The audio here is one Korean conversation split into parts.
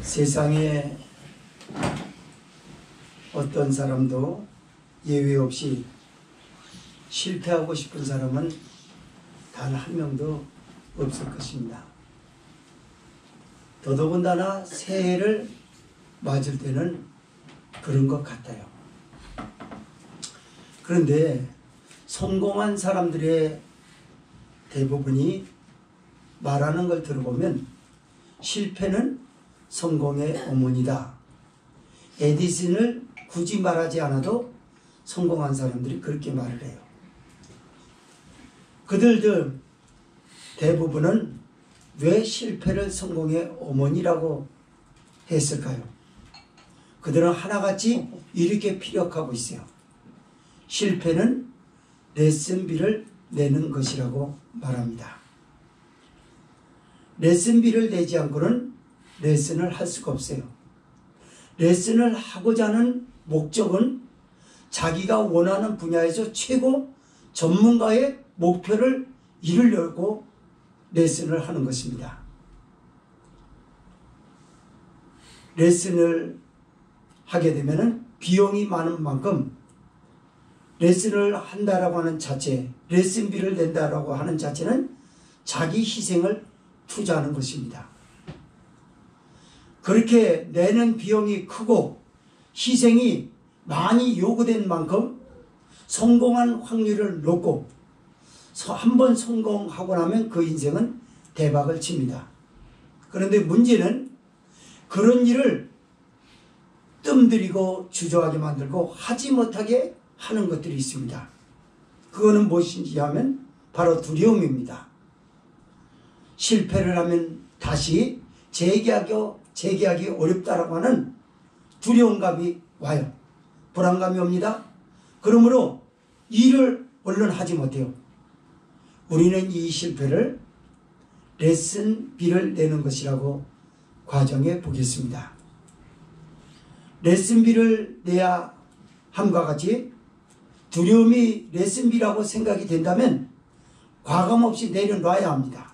세상에 어떤 사람도 예외 없이 실패하고 싶은 사람은 단 한 명도 없을 것입니다. 더더군다나 새해를 맞을 때는 그런 것 같아요. 그런데 성공한 사람들의 대부분이 말하는 걸 들어보면 실패는 성공의 어머니다. 에디슨을 굳이 말하지 않아도 성공한 사람들이 그렇게 말을 해요. 그들들 대부분은 왜 실패를 성공의 어머니라고 했을까요? 그들은 하나같이 이렇게 피력하고 있어요. 실패는 레슨비를 내는 것이라고 말합니다. 레슨비를 내지 않고는 레슨을 할 수가 없어요. 레슨을 하고자 하는 목적은 자기가 원하는 분야에서 최고 전문가의 목표를 이루려고 레슨을 하는 것입니다. 레슨을 하게 되면 비용이 많은 만큼 레슨을 한다라고 하는 자체, 레슨비를 낸다라고 하는 자체는 자기 희생을 투자하는 것입니다. 그렇게 내는 비용이 크고 희생이 많이 요구된 만큼 성공한 확률을 높고 한번 성공하고 나면 그 인생은 대박을 칩니다. 그런데 문제는 그런 일을 뜸들이고 주저하게 만들고 하지 못하게 하는 것들이 있습니다. 그거는 무엇인지 하면 바로 두려움입니다. 실패를 하면 다시 재기하기 어렵다라고 하는 두려움감이 와요. 불안감이 옵니다. 그러므로 일을 얼른 하지 못해요. 우리는 이 실패를 레슨비를 내는 것이라고 과정해 보겠습니다. 레슨비를 내야 함과 같이 두려움이 레슨비라고 생각이 된다면 과감없이 내려놔야 합니다.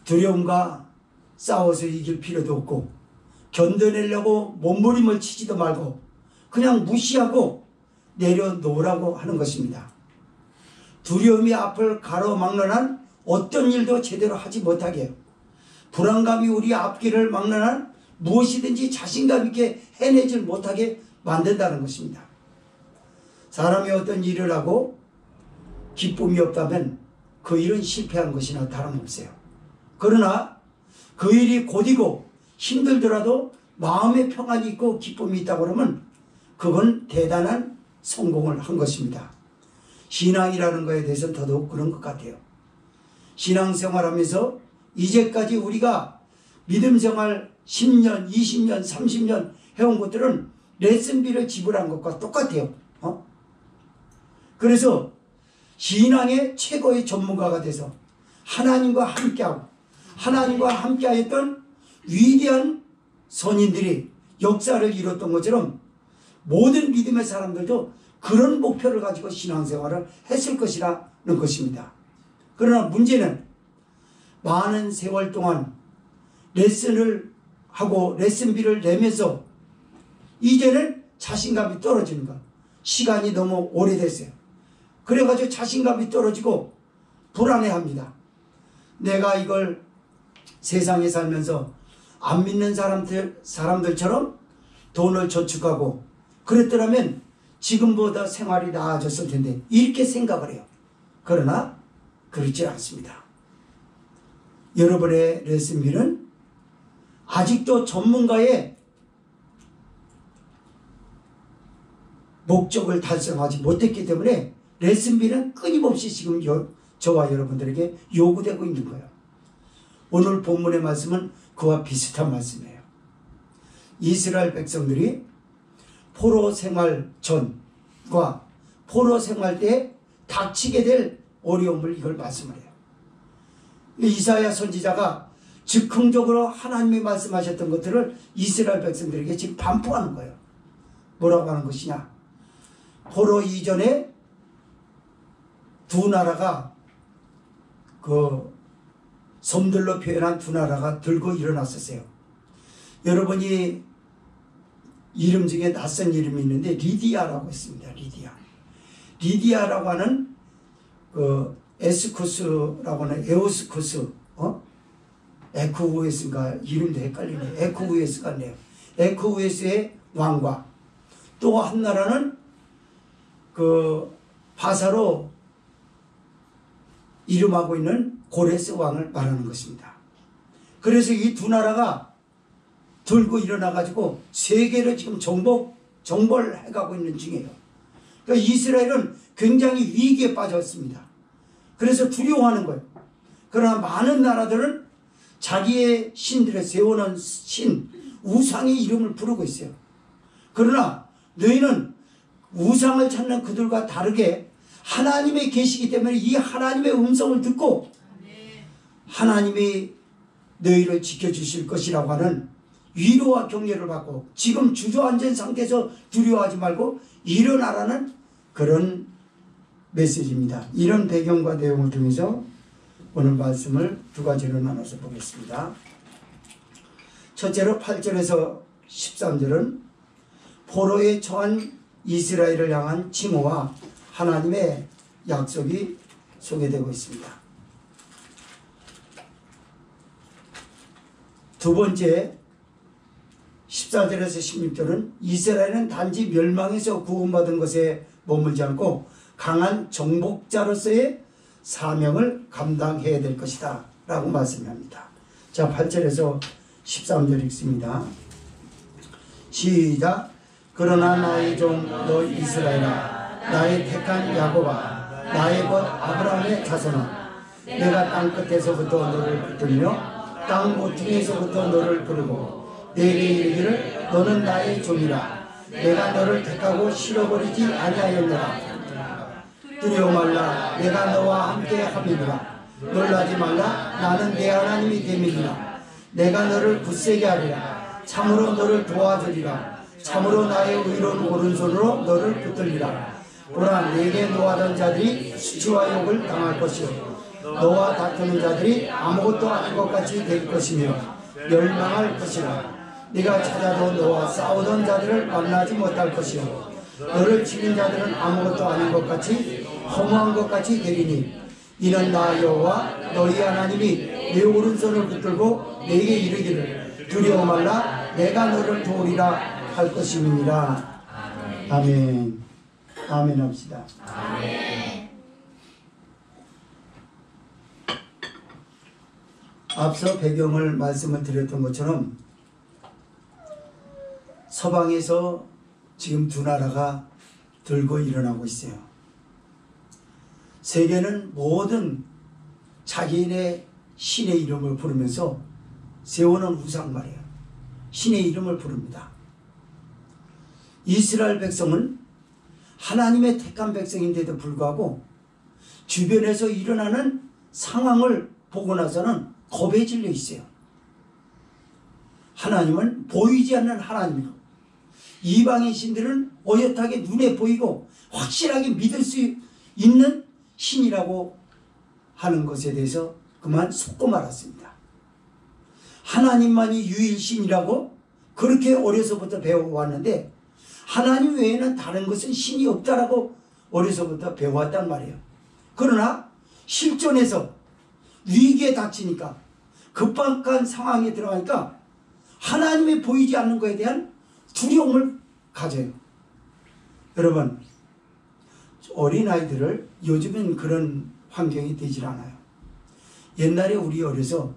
두려움과 싸워서 이길 필요도 없고 견뎌내려고 몸부림을 치지도 말고 그냥 무시하고 내려놓으라고 하는 것입니다. 두려움이 앞을 가로막는 한 어떤 일도 제대로 하지 못하게 해요. 불안감이 우리 앞길을 막는 한 무엇이든지 자신감 있게 해내지 못하게 만든다는 것입니다. 사람이 어떤 일을 하고 기쁨이 없다면 그 일은 실패한 것이나 다름없어요. 그러나 그 일이 곧이고 힘들더라도 마음의 평안이 있고 기쁨이 있다고 그러면 그건 대단한 성공을 한 것입니다. 신앙이라는 것에 대해서는 더더욱 그런 것 같아요. 신앙생활하면서 이제까지 우리가 믿음생활 10년, 20년, 30년 해온 것들은 레슨비를 지불한 것과 똑같아요. 그래서 신앙의 최고의 전문가가 돼서 하나님과 함께하고 하나님과 함께하였던 위대한 선인들이 역사를 이뤘던 것처럼 모든 믿음의 사람들도 그런 목표를 가지고 신앙생활을 했을 것이라는 것입니다. 그러나 문제는 많은 세월 동안 레슨을 하고 레슨비를 내면서 이제는 자신감이 떨어지는 것. 시간이 너무 오래됐어요. 그래가지고 자신감이 떨어지고 불안해합니다. 내가 이걸 세상에 살면서 안 믿는 사람들처럼 돈을 저축하고 그랬더라면 지금보다 생활이 나아졌을 텐데 이렇게 생각을 해요. 그러나 그렇지 않습니다. 여러분의 레슨비는 아직도 전문가의 목적을 달성하지 못했기 때문에 레슨비는 끊임없이 지금 저와 여러분들에게 요구되고 있는 거예요. 오늘 본문의 말씀은 그와 비슷한 말씀이에요. 이스라엘 백성들이 포로 생활 전과 포로 생활 때 닥치게 될 어려움을 이걸 말씀을 해요. 이사야 선지자가 즉흥적으로 하나님이 말씀하셨던 것들을 이스라엘 백성들에게 지금 반포하는 거예요. 뭐라고 하는 것이냐? 포로 이전에 두 나라가 그 섬들로 표현한 두 나라가 들고 일어났었어요. 여러분이 이름 중에 낯선 이름이 있는데 리디아라고 있습니다. 리디아라고 하는 그 에스쿠스라고 하는 에오스쿠스, 에쿠우에스인가 이름도 헷갈리네. 에쿠우에스가 네요. 에쿠우에스의 왕과 또 한 나라는 그 바사로 이름하고 있는 고레스 왕을 말하는 것입니다. 그래서 이 두 나라가 들고 일어나 가지고 세계를 지금 정벌해 가고 있는 중이에요. 그러니까 이스라엘은 굉장히 위기에 빠졌습니다. 그래서 두려워하는 거예요. 그러나 많은 나라들은 자기의 신들을 세워놓은 신, 우상의 이름을 부르고 있어요. 그러나 너희는 우상을 찾는 그들과 다르게 하나님의 계시기 때문에 이 하나님의 음성을 듣고 하나님이 너희를 지켜주실 것이라고 하는 위로와 격려를 받고 지금 주저앉은 상태에서 두려워하지 말고 일어나라는 그런 메시지입니다. 이런 배경과 내용을 통해서 오늘 말씀을 두 가지로 나눠서 보겠습니다. 첫째로 8절에서 13절은 포로에 처한 이스라엘을 향한 징후와 하나님의 약속이 소개되고 있습니다. 두 번째 14절에서 16절은 이스라엘은 단지 멸망에서 구원받은 것에 머물지 않고 강한 정복자로서의 사명을 감당해야 될 것이다 라고 말씀합니다. 자, 8절에서 13절 읽습니다. 시작. 그러나 나의 종 너 이스라엘아, 나의 택한 야곱아, 나의 것 아브라함의 자손아, 내가 땅끝에서부터 너를 붙들며 땅 모퉁이에서부터 너를 부르고 내게 이르기를 너는 나의 종이라. 내가 너를 택하고 실어버리지 아니하였노라. 두려워 말라. 내가 너와 함께 함이니라. 놀라지 말라. 나는 내 하나님이 됨이니라. 내가 너를 굳세게 하리라. 참으로 너를 도와주리라. 참으로 나의 의로운 오른손으로 너를 붙들리라. 보라, 내게 노하던 자들이 수치와 욕을 당할 것이요 너와 다투는 자들이 아무것도 아닌 것 같이 될 것이며 멸망할 것이라. 네가 찾아도 너와 싸우던 자들을 만나지 못할 것이요 너를 치는 자들은 아무것도 아닌 것 같이 허무한 것 같이 되리니 이는 나 여호와 너희 하나님이 내 오른손을 붙들고 내게 이르기를 두려워 말라. 내가 너를 도우리라 할 것임이니라. 아멘. 아멘 합시다. 아멘. 앞서 배경을 말씀을 드렸던 것처럼 서방에서 지금 두 나라가 들고 일어나고 있어요. 세계는 모든 자기네 신의 이름을 부르면서 세우는 우상 말이에요. 신의 이름을 부릅니다. 이스라엘 백성은 하나님의 택한 백성인데도 불구하고 주변에서 일어나는 상황을 보고 나서는 겁에 질려 있어요. 하나님은 보이지 않는 하나님이고 이방인 신들은 어엿하게 눈에 보이고 확실하게 믿을 수 있는 신이라고 하는 것에 대해서 그만 속고 말았습니다. 하나님만이 유일신이라고 그렇게 어려서부터 배워왔는데 하나님 외에는 다른 것은 신이 없다라고 어려서부터 배워왔단 말이에요. 그러나 실존에서 위기에 닥치니까 급박한 상황에 들어가니까 하나님이 보이지 않는 것에 대한 두려움을 가져요. 여러분, 어린아이들을 요즘은 그런 환경이 되질 않아요. 옛날에 우리 어려서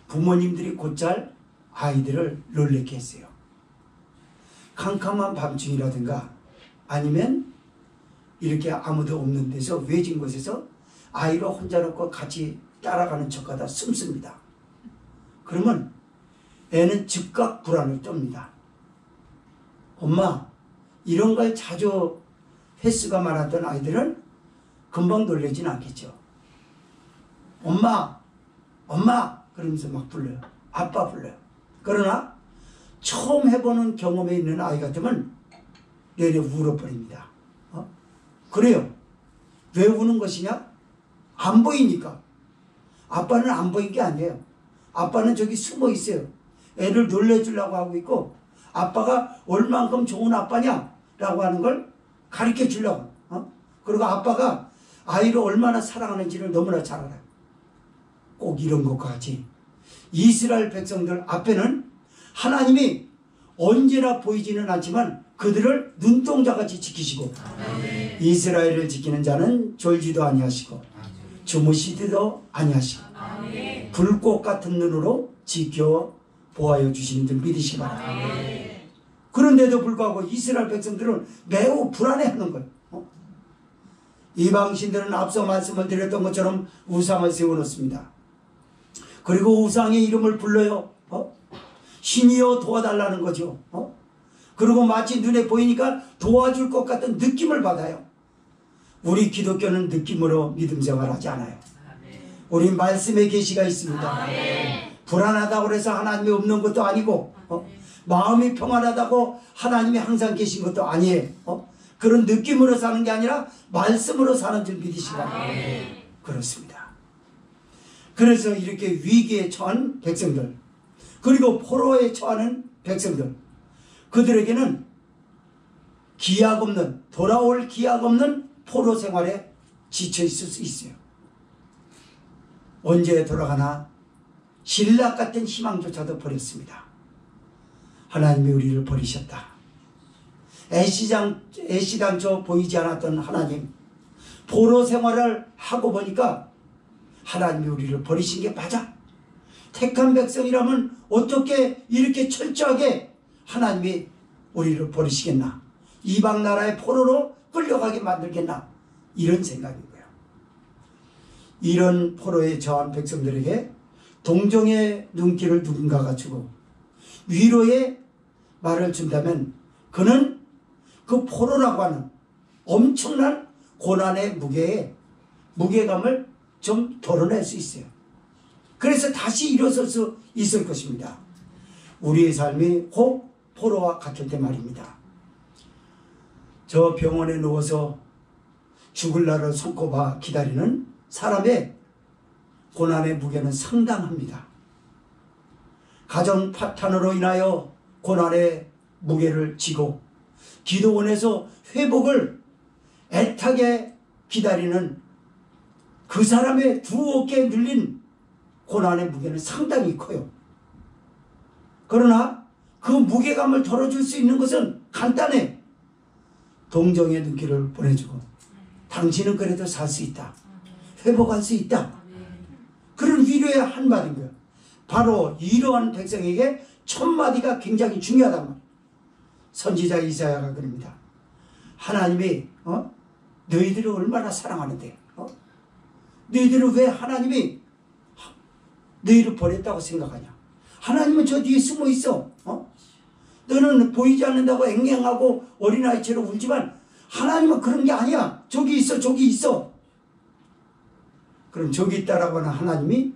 부모님들이 곧잘 아이들을 놀래게 했어요. 캄캄한 밤중이라든가 아니면 이렇게 아무도 없는 데서 외진 곳에서 아이를 혼자 놓고 같이 따라가는 척하다 숨습니다. 그러면 애는 즉각 불안을 떱니다. 엄마, 이런 걸 자주 횟수가 많았던 아이들은 금방 놀라진 않겠죠. 엄마, 엄마 그러면서 막 불러요. 아빠 불러요. 그러나 처음 해보는 경험에 있는 아이 같으면 내내 울어버립니다. 그래요. 왜 우는 것이냐? 안 보이니까. 아빠는 안 보인 게 아니에요. 아빠는 저기 숨어 있어요. 애를 놀려주려고 하고 있고, 아빠가 얼만큼 좋은 아빠냐라고 하는 걸 가르쳐 주려고. 그리고 아빠가 아이를 얼마나 사랑하는지를 너무나 잘 알아요. 꼭 이런 것과 같이 이스라엘 백성들 앞에는 하나님이 언제나 보이지는 않지만 그들을 눈동자같이 지키시고, 이스라엘을 지키는 자는 졸지도 아니하시고 주무시지도 아니하시고 불꽃 같은 눈으로 지켜 보아여 주시는 줄 믿으시기 바랍니다. 그런데도 불구하고 이스라엘 백성들은 매우 불안해하는 거예요. 이방신들은 앞서 말씀을 드렸던 것처럼 우상을 세워놓습니다. 그리고 우상의 이름을 불러요. 신이여 도와달라는 거죠. 그리고 마치 눈에 보이니까 도와줄 것 같은 느낌을 받아요. 우리 기독교는 느낌으로 믿음 생활하지 않아요. 우리 말씀의 계시가 있습니다. 불안하다고 해서 하나님이 없는 것도 아니고, 마음이 평안하다고 하나님이 항상 계신 것도 아니에요. 그런 느낌으로 사는 게 아니라 말씀으로 사는 줄 믿으시기 바랍니다. 그렇습니다. 그래서 이렇게 위기에 처한 백성들, 그리고 포로에 처하는 백성들, 그들에게는 기약 없는, 돌아올 기약 없는 포로 생활에 지쳐 있을 수 있어요. 언제 돌아가나 신락 같은 희망조차도 버렸습니다. 하나님이 우리를 버리셨다. 애시당초 보이지 않았던 하나님, 포로 생활을 하고 보니까 하나님이 우리를 버리신 게 맞아. 택한 백성이라면 어떻게 이렇게 철저하게 하나님이 우리를 버리시겠나? 이방 나라의 포로로 끌려가게 만들겠나? 이런 생각인 거예요. 이런 포로에 처한 백성들에게 동정의 눈길을 누군가가 주고 위로의 말을 준다면 그는 그 포로라고 하는 엄청난 고난의 무게감을 좀 덜어낼 수 있어요. 그래서 다시 일어설 수 있을 것입니다. 우리의 삶이 혹 포로와 같을 때 말입니다. 저 병원에 누워서 죽을 날을 손꼽아 기다리는 사람의 고난의 무게는 상당합니다. 가정 파탄으로 인하여 고난의 무게를 지고 기도원에서 회복을 애타게 기다리는 그 사람의 두 어깨에 눌린 고난의 무게는 상당히 커요. 그러나 그 무게감을 덜어줄 수 있는 것은 간단해. 동정의 눈길을 보내주고 당신은 그래도 살 수 있다. 회복할 수 있다. 그런 위로의 한마디인 거예요. 바로 이러한 백성에게 첫 마디가 굉장히 중요하단 말이에요. 선지자 이사야가 그럽니다. 하나님이 너희들을 얼마나 사랑하는데 너희들은 왜 하나님이 너희를 버렸다고 생각하냐? 하나님은 저 뒤에 숨어 있어. 너는 보이지 않는다고 앵앵하고 어린아이처럼 울지만 하나님은 그런 게 아니야. 저기 있어, 저기 있어. 그럼 저기 있다라고 하는 하나님이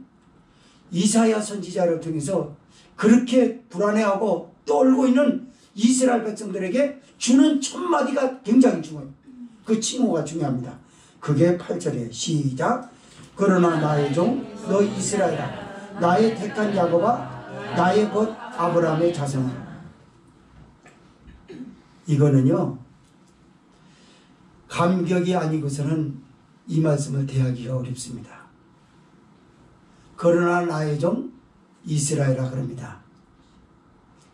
이사야 선지자를 통해서 그렇게 불안해하고 떨고 있는 이스라엘 백성들에게 주는 첫 마디가 굉장히 중요해요. 그 칭호가 중요합니다. 그게 8절에 시작. 그러나 나의 종 너 이스라엘아, 나의 택한 야곱아, 나의 것 아브라함의 자손아. 이거는요, 감격이 아니고서는 이 말씀을 대하기가 어렵습니다. 그러나 나의 종 이스라엘아 그럽니다.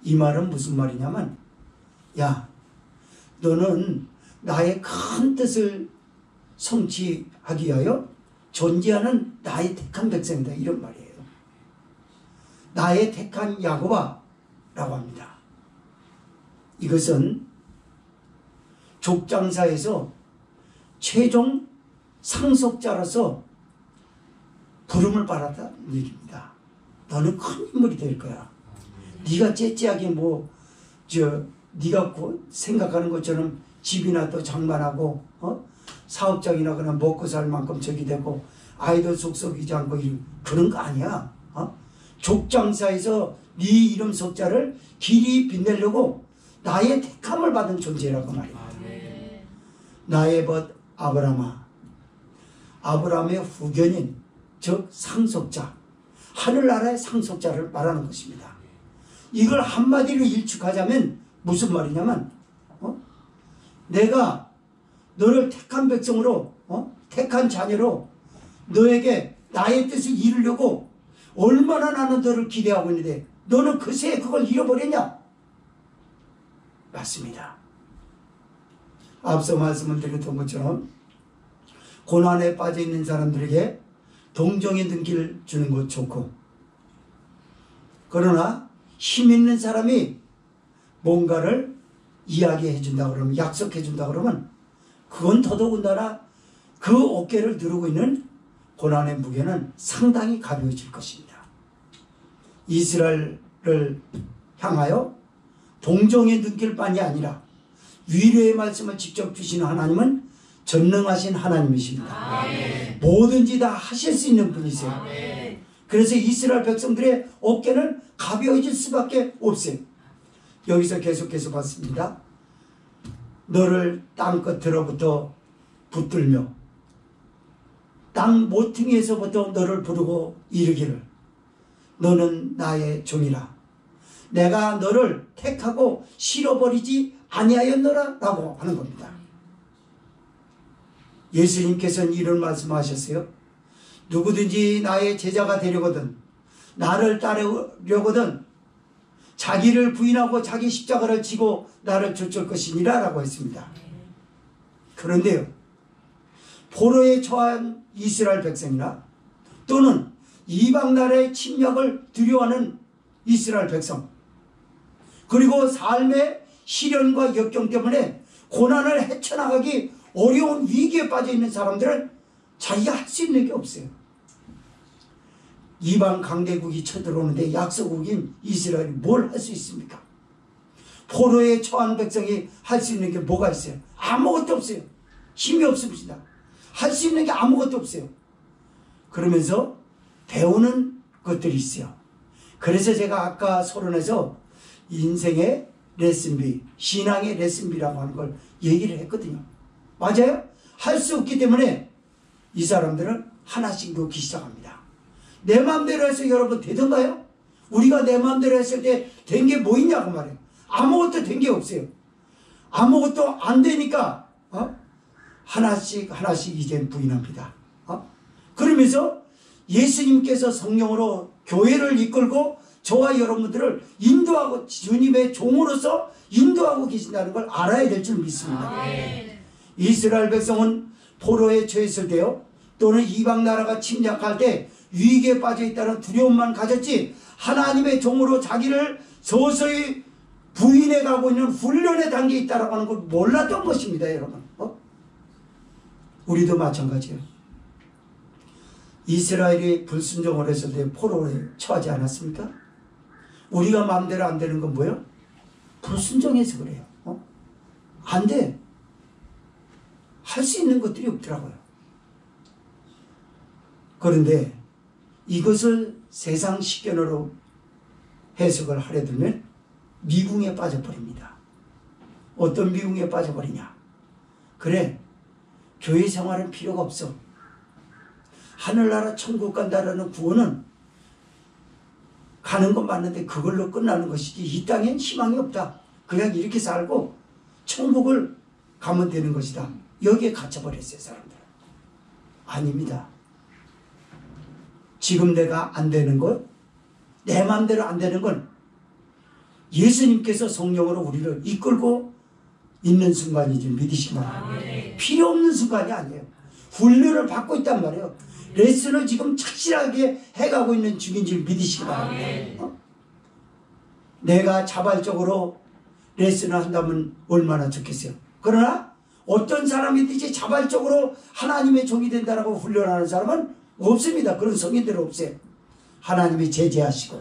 이 말은 무슨 말이냐면, 야, 너는 나의 큰 뜻을 성취하기 위하여 존재하는 나의 택한 백성이다. 이런 말이에요. 나의 택한 야곱아 라고 합니다. 이것은 족장사에서 최종 상속자로서 부름을 받았다는 얘기입니다. 너는 큰 인물이 될 거야. 네가 째째하게 네가 생각하는 것처럼 집이나 또 장만하고 사업장이나 그냥 먹고 살 만큼 저기 되고 아이들 속썩이지 않고 그런 거 아니야. 족장사에서 네 이름 석자를 길이 빛내려고 나의 택함을 받은 존재라고 말입니다. 나의 벗 아브라함아, 아브라함의 후견인 즉 상속자, 하늘나라의 상속자를 말하는 것입니다. 이걸 한마디로 일축하자면 무슨 말이냐면 내가 너를 택한 백성으로 택한 자녀로 너에게 나의 뜻을 이루려고 얼마나 나는 너를 기대하고 있는데 너는 그새 그걸 잃어버렸냐? 맞습니다. 앞서 말씀을 드렸던 것처럼 고난에 빠져 있는 사람들에게 동정의 눈길을 주는 것 좋고, 그러나 힘 있는 사람이 뭔가를 이야기해 준다 그러면, 약속해 준다 그러면 그건 더더군다나 그 어깨를 누르고 있는 고난의 무게는 상당히 가벼워질 것입니다. 이스라엘을 향하여 동정의 눈길만이 아니라 위로의 말씀을 직접 주시는 하나님은 전능하신 하나님이십니다. 아멘. 뭐든지 다 하실 수 있는 분이세요. 아멘. 그래서 이스라엘 백성들의 어깨는 가벼워질 수밖에 없어요. 여기서 계속해서 봤습니다. 너를 땅끝으로부터 붙들며 땅 모퉁이에서부터 너를 부르고 이르기를 너는 나의 종이라 내가 너를 택하고 실어버리지 아니하였노라 라고 하는 겁니다. 예수님께서는 이런 말씀하셨어요. 누구든지 나의 제자가 되려거든 나를 따르려거든 자기를 부인하고 자기 십자가를 지고 나를 쫓을 것이니라 라고 했습니다. 그런데요, 포로에 처한 이스라엘 백성이나 또는 이방 나라의 침략을 두려워하는 이스라엘 백성, 그리고 삶의 시련과 역경 때문에 고난을 헤쳐나가기 어려운 위기에 빠져 있는 사람들은 자기가 할 수 있는 게 없어요. 이방 강대국이 쳐들어오는데 약소국인 이스라엘이 뭘 할 수 있습니까? 포로에 처한 백성이 할 수 있는 게 뭐가 있어요? 아무것도 없어요. 힘이 없습니다. 할 수 있는 게 아무것도 없어요. 그러면서 배우는 것들이 있어요. 그래서 제가 아까 서론에서 인생의 레슨비, 신앙의 레슨비라고 하는 걸 얘기를 했거든요. 맞아요? 할 수 없기 때문에 이 사람들은 하나씩 놓기 시작합니다. 내 마음대로 해서 여러분 되던가요? 우리가 내 마음대로 했을 때 된 게 뭐 있냐고 말해요. 아무것도 된 게 없어요. 아무것도 안 되니까 하나씩 이제 부인합니다. 그러면서 예수님께서 성령으로 교회를 이끌고 저와 여러분들을 인도하고 주님의 종으로서 인도하고 계신다는 걸 알아야 될 줄 믿습니다. 이스라엘 백성은 포로에 처했을 때요, 또는 이방 나라가 침략할 때 위기에 빠져 있다는 두려움만 가졌지 하나님의 종으로 자기를 서서히 부인해 가고 있는 훈련의 단계에 있다고 하는 걸 몰랐던 것입니다. 여러분. 우리도 마찬가지예요. 이스라엘이 불순종을 했을 때 포로에 처하지 않았습니까? 우리가 마음대로 안 되는 건 뭐예요? 불순종해서 그래요. 안 돼. 할 수 있는 것들이 없더라고요. 그런데 이것을 세상 식견으로 해석을 하려 들면 미궁에 빠져버립니다. 어떤 미궁에 빠져버리냐? 그래, 교회 생활은 필요가 없어. 하늘나라 천국 간다라는 구원은 가는 건 맞는데 그걸로 끝나는 것이지 이 땅엔 희망이 없다. 그냥 이렇게 살고 천국을 가면 되는 것이다. 여기에 갇혀버렸어요, 사람들은. 아닙니다. 지금 내가 안 되는 것, 내 마음대로 안 되는 건 예수님께서 성령으로 우리를 이끌고 있는 순간이지 믿으시기 바랍니다. 필요 없는 순간이 아니에요. 훈련을 받고 있단 말이에요. 레슨을 지금 착실하게 해가고 있는 중인 줄 믿으시기 바랍니다. 내가 자발적으로 레슨을 한다면 얼마나 좋겠어요. 그러나 어떤 사람이든지 자발적으로 하나님의 종이 된다고 훈련하는 사람은 없습니다. 그런 성인들은 없어요. 하나님이 제재하시고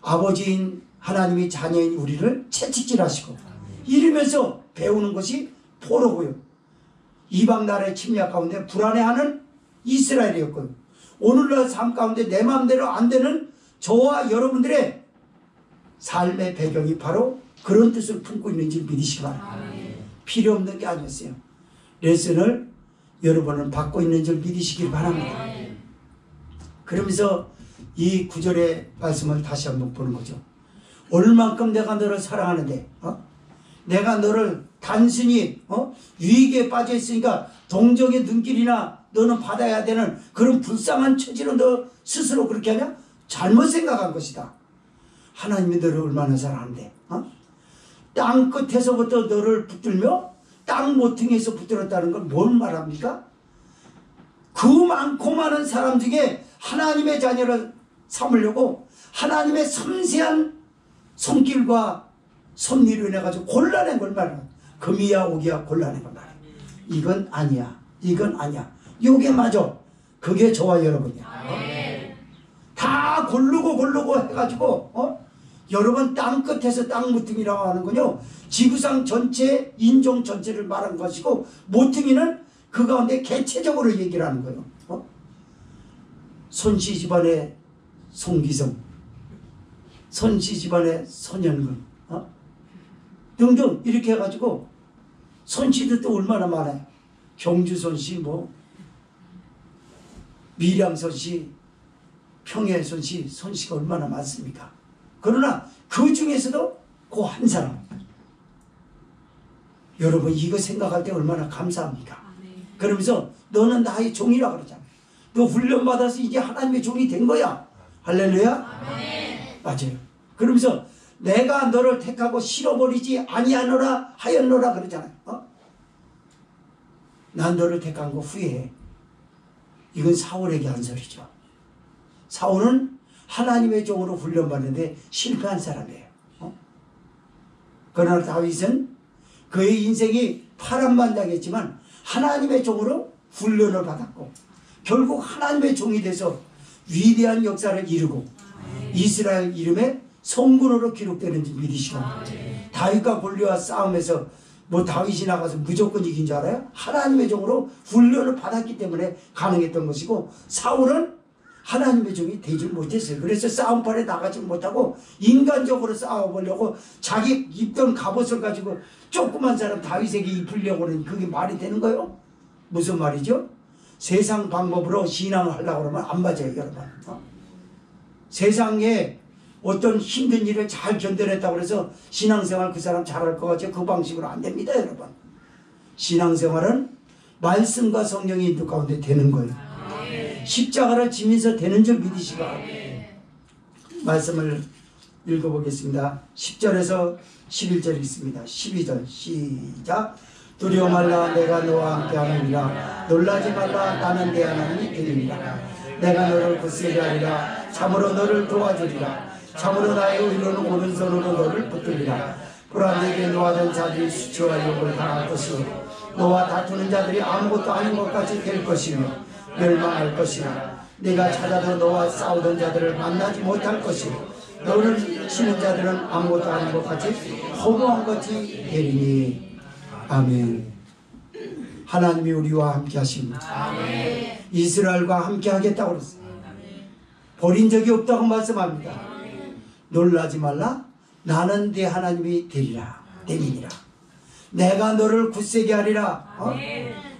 아버지인 하나님이 자녀인 우리를 채찍질하시고 이러면서 배우는 것이 포로고요. 이방 나라의 침략 가운데 불안해하는 이스라엘이었고요. 오늘날 삶 가운데 내 마음대로 안 되는 저와 여러분들의 삶의 배경이 바로 그런 뜻을 품고 있는지 믿으시기 바랍니다. 필요 없는 게 아니었어요. 레슨을 여러분은 받고 있는 줄 믿으시길 바랍니다. 그러면서 이 구절의 말씀을 다시 한번 보는 거죠. 얼만큼 내가 너를 사랑하는데, 내가 너를 단순히 위기에 빠져 있으니까 동정의 눈길이나 너는 받아야 되는 그런 불쌍한 처지로 너 스스로 그렇게 하냐? 잘못 생각한 것이다. 하나님이 너를 얼마나 사랑하는데, 땅 끝에서부터 너를 붙들며 땅 모퉁이에서 붙들었다는 건 뭘 말합니까? 그 많고 많은 사람 중에 하나님의 자녀를 삼으려고 하나님의 섬세한 손길과 섭리로 인해가지고 골라낸 걸 말이야. 금이야 옥이야 골라낸 걸 말이야. 이건 아니야. 이건 아니야. 요게 맞아. 그게 저와 여러분이야. 다 고르고 해가지고 여러분 땅 끝에서 땅 모퉁이라고 하는 건요, 지구상 전체 인종 전체를 말한 것이고, 모퉁이는 그 가운데 개체적으로 얘기를 하는 거예요. 손씨 집안의 송기성, 손씨 집안의 손현근, 등등 이렇게 해가지고 손씨도 또 얼마나 많아요. 경주 손씨, 밀양 손씨, 평야 손씨, 손씨가 얼마나 많습니까? 그러나 그 중에서도 그 한 사람, 여러분 이거 생각할 때 얼마나 감사합니까? 그러면서 너는 나의 종이라 그러잖아. 너 훈련받아서 이제 하나님의 종이 된 거야. 할렐루야. 맞아요. 그러면서 내가 너를 택하고 실어버리지 아니하노라 하였노라 그러잖아요. 난 너를 택한 거 후회해. 이건 사울에게 한 소리죠. 사울은 하나님의 종으로 훈련받는데 실패한 사람이에요. 그러나 다윗은 그의 인생이 파란만장했지만 하나님의 종으로 훈련을 받았고 결국 하나님의 종이 돼서 위대한 역사를 이루고 이스라엘 이름의 성군으로 기록되는지 믿으시고, 다윗과 골리앗 싸움에서 다윗이 나가서 무조건 이긴 줄 알아요? 하나님의 종으로 훈련을 받았기 때문에 가능했던 것이고, 사울은 하나님의 종이 되지 못했어요. 그래서 싸움판에 나가지 못하고 인간적으로 싸워보려고 자기 입던 갑옷을 가지고 조그만 사람 다윗에게 입으려고 하는, 그게 말이 되는 거예요? 무슨 말이죠? 세상 방법으로 신앙을 하려고 그러면 안 맞아요, 여러분. 세상에 어떤 힘든 일을 잘 견뎌냈다고 해서 신앙생활 그 사람 잘할 것 같죠? 그 방식으로 안 됩니다, 여러분. 신앙생활은 말씀과 성령의 인도 가운데 되는 거예요. 십자가를 지면서 되는 줄 믿으시고, 말씀을 읽어보겠습니다. 10절에서 11절 있습니다. 12절 시작. 두려워 말라, 내가 너와 함께 하느니라. 놀라지 말라, 나는 내 하나님이 되리라. 내가 너를 굳세게 하리라. 참으로 너를 도와주리라. 참으로 나의 의로는 오른손으로 너를 붙들리라. 보라, 내게 노하던 자들이 수치와 욕을 당할 것이요, 너와 다투는 자들이 아무것도 아닌 것 같이 될 것이며 멸망할 것이라. 내가 찾아도 너와 싸우던 자들을 만나지 못할 것이요, 너를 치는 자들은 아무것도 아닌 것 같이 허무한 것이 되리니. 아멘. 하나님이 우리와 함께 하십니다. 이스라엘과 함께 하겠다고 그랬어요. 버린 적이 없다고 말씀합니다. 놀라지 말라, 나는 네 하나님이 되리라. 되리니라. 내가 너를 굳세게 하리라.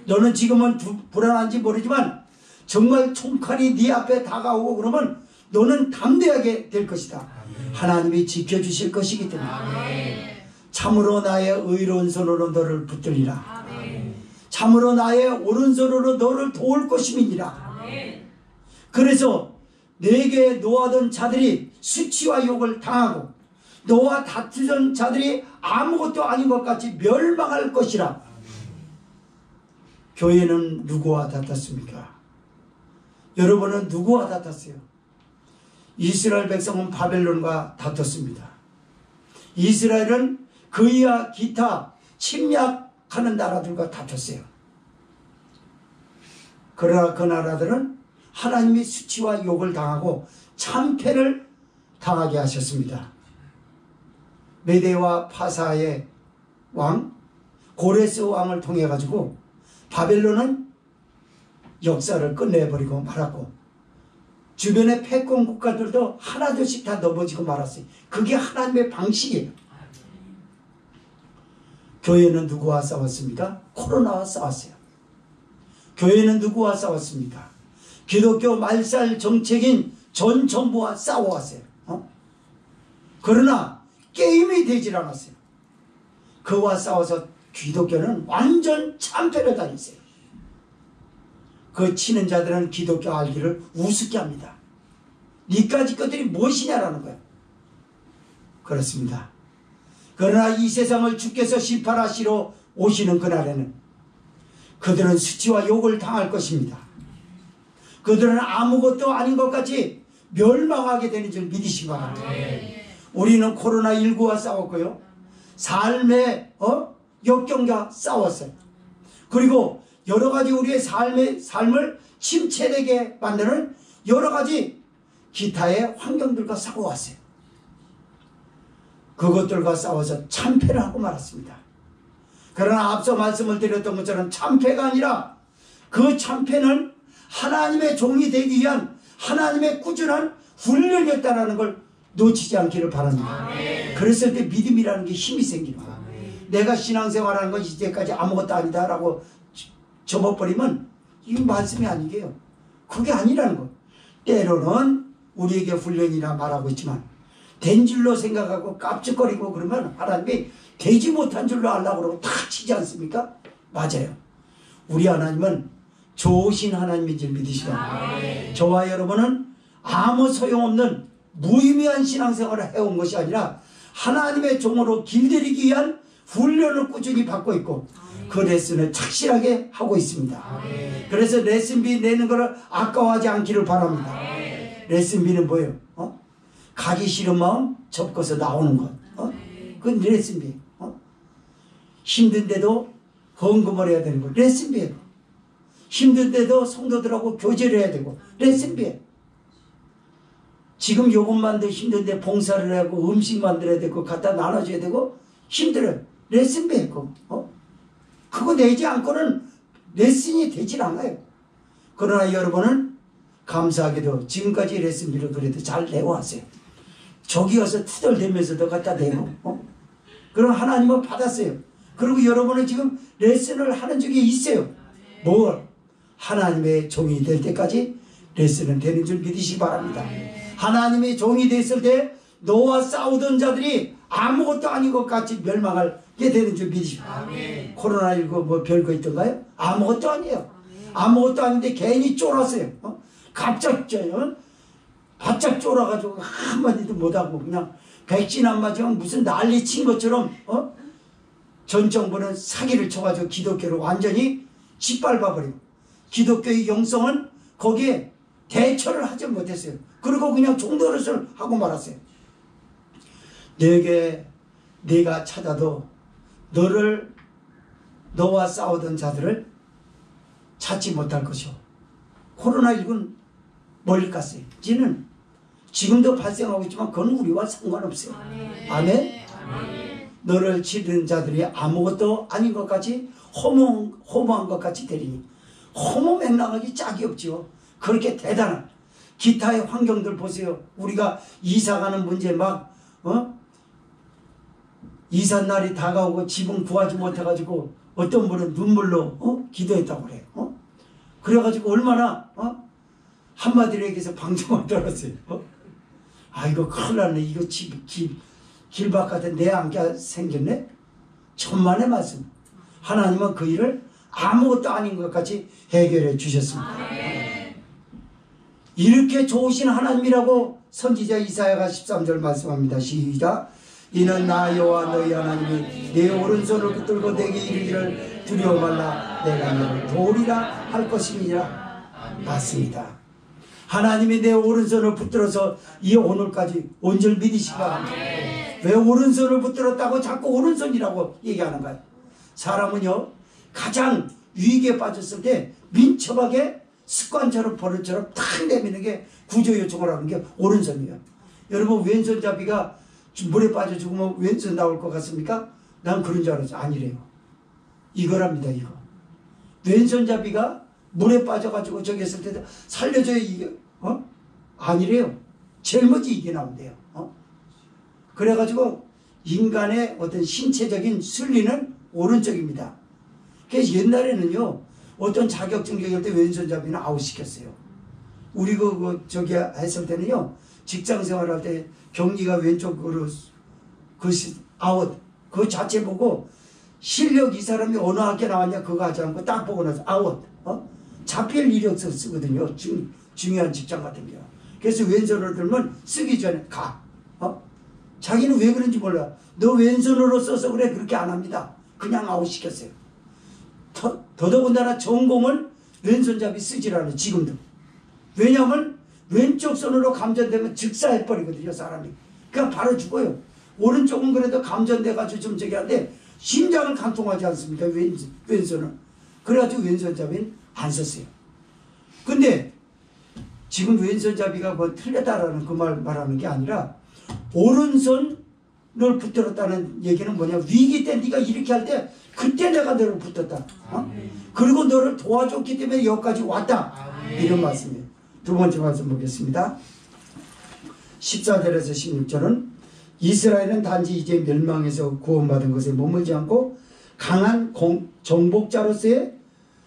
너는 지금은 불안한지 모르지만 정말 총칼이 네 앞에 다가오고 그러면 너는 담대하게 될 것이다. 하나님이 지켜주실 것이기 때문에. 참으로 나의 의로운 손으로 너를 붙들리라. 참으로 나의 오른손으로 너를 도울 것임이니라. 그래서 내게 노하던 자들이 수치와 욕을 당하고 너와 다투던 자들이 아무것도 아닌 것 같이 멸망할 것이라. 교회는 누구와 다퉜습니까? 여러분은 누구와 다퉜어요? 이스라엘 백성은 바벨론과 다퉜습니다. 이스라엘은 그이와 기타 침략하는 나라들과 다퉜어요. 그러나 그 나라들은 하나님이 수치와 욕을 당하고 참패를 당하게 하셨습니다. 메대와 파사의 왕 고레스 왕을 통해 가지고 바벨론은 역사를 끝내버리고 말았고, 주변의 패권 국가들도 하나둘씩 다 넘어지고 말았어요. 그게 하나님의 방식이에요. 교회는 누구와 싸웠습니까? 코로나와 싸웠어요. 교회는 누구와 싸웠습니까? 기독교 말살 정책인 전 정부와 싸워왔어요. 그러나 게임이 되질 않았어요. 그와 싸워서 기독교는 완전 참패를 당했어요. 그 치는 자들은 기독교 알기를 우습게 합니다. 니까지 것들이 무엇이냐라는 거예요. 그렇습니다. 그러나 이 세상을 주께서 심판하시러 오시는 그날에는 그들은 수치와 욕을 당할 것입니다. 그들은 아무것도 아닌 것 같이 멸망하게 되는 줄 믿으시기 바랍니다. 우리는 코로나19와 싸웠고요. 삶의 역경과 싸웠어요. 그리고 여러 가지 우리의 삶을 침체되게 만드는 여러 가지 기타의 환경들과 싸워왔어요. 그것들과 싸워서 참패를 하고 말았습니다. 그러나 앞서 말씀을 드렸던 것처럼 참패가 아니라 그 참패는 하나님의 종이 되기 위한 하나님의 꾸준한 훈련이었다는 걸 놓치지 않기를 바랍니다. 그랬을 때 믿음이라는 게 힘이 생기는 거예요. 내가 신앙생활하는 건 이제까지 아무것도 아니다 라고 접어버리면 이 말씀이 아니게요. 그게 아니라는 거예요. 때로는 우리에게 훈련이라 말하고 있지만 된 줄로 생각하고 깝죽거리고 그러면 하나님이 되지 못한 줄로 알라고 그러고 다 치지 않습니까? 맞아요. 우리 하나님은 좋으신 하나님인 줄 믿으시기 바랍니다. 저와 여러분은 아무 소용없는 무의미한 신앙생활을 해온 것이 아니라 하나님의 종으로 길들이기 위한 훈련을 꾸준히 받고 있고 그 레슨을 착실하게 하고 있습니다. 그래서 레슨비 내는 것을 아까워하지 않기를 바랍니다. 레슨비는 뭐예요? 가기 싫은 마음 접고서 나오는 것. 그건 레슨비. 힘든데도 헌금을 해야 되는 거. 레슨비예요. 힘든데도 성도들하고 교제를 해야 되고. 레슨비예요. 지금 요것만도 힘든데 봉사를 하고 음식 만들어야 되고 갖다 나눠줘야 되고 힘들어요. 레슨비예요. 그거 내지 않고는 레슨이 되질 않아요. 그러나 여러분은 감사하게도 지금까지 레슨비를 그래도 잘 내워왔어요. 저기 가서 투덜대면서도 갖다 대고 그럼 하나님은 받았어요. 그리고 여러분은 지금 레슨을 하는 적이 있어요. 뭘? 하나님의 종이 될 때까지 레슨은 되는 줄 믿으시기 바랍니다. 하나님의 종이 됐을 때 너와 싸우던 자들이 아무것도 아닌 것 같이 멸망하게 되는 줄 믿으시기 바랍니다. 코로나19 뭐 별거 있던가요? 아무것도 아니에요. 아무것도 아닌데 괜히 쫄았어요. 갑자기 바짝 쫄아가지고 한마디도 못하고 그냥 백신 안 맞으면 무슨 난리 친 것처럼 전 정부는 사기를 쳐가지고 기독교를 완전히 짓밟아버리고 기독교의 영성은 거기에 대처를 하지 못했어요. 그리고 그냥 종노릇을 하고 말았어요. 내가 찾아도 너와 싸우던 자들을 찾지 못할 것이오. 코로나19는 멀리 갔어요. 이제는 지금도 발생하고 있지만 그건 우리와 상관없어요. 아멘? 너를 치는 자들이 아무것도 아닌 것 같이 허무한 것 같이 되리니 허무맹랑하기 짝이 없지요. 그렇게 대단한 기타의 환경들 보세요. 우리가 이사가는 문제 막 이삿날이 다가오고 집은 구하지 못해가지고 어떤 분은 눈물로 기도했다고 그래요. 그래가지고 얼마나 한마디로 얘기해서 방정을 떨었어요. 이거 큰일 났네. 이거 길 바깥에 내 안개 생겼네. 천만의 말씀. 하나님은 그 일을 아무것도 아닌 것 같이 해결해 주셨습니다. 이렇게 좋으신 하나님이라고 선지자 이사야가 13절 말씀합니다. 시작. 이는 나 여호와 너희 하나님이 내 오른손을 붙들고 내게 이르기를 두려워 말라 내가 너를 도우리라 할 것이니라. 맞습니다. 하나님이 내 오른손을 붙들어서 이 오늘까지 온 줄 믿으시기 바랍니다. 왜 오른손을 붙들었다고 자꾸 오른손이라고 얘기하는가요? 사람은요 가장 위기에 빠졌을 때 민첩하게 습관처럼 버릇처럼 탁 내미는 게 구조 요청을 하는 게 오른손이에요. 여러분 왼손잡이가 물에 빠져 죽으면 왼손 나올 것 같습니까? 난 그런 줄 알았죠. 아니래요. 이거랍니다. 이거 왼손잡이가 물에 빠져가지고 저기 했을 때 살려줘야 이게 아니래요. 제일 먼저 이게 나온대요. 그래가지고 인간의 어떤 신체적인 순리는 오른쪽입니다. 그래서 옛날에는요 어떤 자격증 경기할 때 왼손잡이는 아웃시켰어요. 우리 저기 했을 때는요 직장 생활할 때 경리가 왼쪽으로 아웃. 그 자체 보고 실력 이 사람이 어느 학교 나왔냐 그거 하지 않고 딱 보고 나서 아웃. 자필 이력서 쓰거든요. 중요한 직장 같은 경우. 그래서 왼손으로 들면 쓰기 전에 가. 자기는 왜 그런지 몰라. 너 왼손으로 써서 그래. 그렇게 안 합니다. 그냥 아웃 시켰어요. 더더군다나 전공을 왼손잡이 쓰질 않아요. 지금도. 왜냐하면 왼쪽 손으로 감전되면 즉사해버리거든요. 사람이. 그냥 바로 죽어요. 오른쪽은 그래도 감전돼가지고 좀 저기 한데 심장을 관통하지 않습니까? 왼손은. 그래가지고 왼손잡이는 안 썼어요. 근데 지금 왼손잡이가 뭐 틀렸다라는 그 말하는 게 아니라 오른손을 붙들었다는 얘기는 뭐냐. 위기 때 네가 이렇게 할 때 그때 내가 너를 붙었다. 그리고 너를 도와줬기 때문에 여기까지 왔다. 이런 말씀이에요. 두 번째 말씀 보겠습니다. 14절에서 16절은 이스라엘은 단지 이제 멸망에서 구원받은 것에 머물지 않고 강한 정복자로서의